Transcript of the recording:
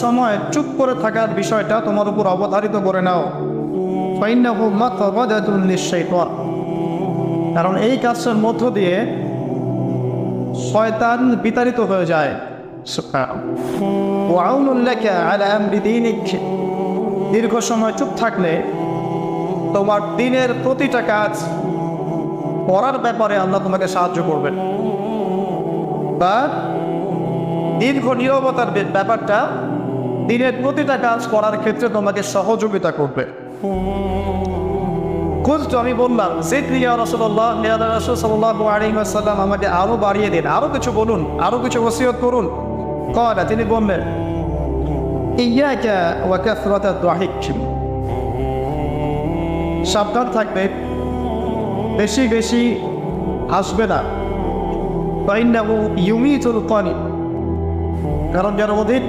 সময় চুপ করে থাকার বিষয়টা তোমার উপর অবধারিত করে নাও। ফাইন্নাহু মাতরাদাতুন লিশ-শাইতান, কারণ এই কাজের মধ্য দিয়ে শয়তান বিতাড়িত হয়ে যায়। ওয়া আউনুন লাকা আলা আমরি দীনিক, দীর্ঘ সময় চুপ থাকলে তোমার দিনের প্রতিটা কাজ করার ব্যাপারে আল্লাহ তোমাকে সাহায্য করবেন, বা দীর্ঘ নীরবতার ব্যাপারটা দিনের প্রতিটা কাজ করার ক্ষেত্রে তোমাকে সহযোগিতা করবে। আমি বললাম জিকরি ইয়া রাসূলুল্লাহ, ইয়া রাসূল সাল্লাল্লাহু আলাইহি ওয়াসাল্লাম আমাকে আরো বাড়িয়ে দিন, আরো কিছু বলুন, আরো কিছু ওসিয়ত করুন। ক্বালা, তিনি বললেন ইয়াকা ওয়া কাসরাতাদ দাহিক, সাবধান থাকবে, বেশি বেশি হাসবে না। ফাইন্নাহু ইউমিতুল কানি, কারণ যারা অধিক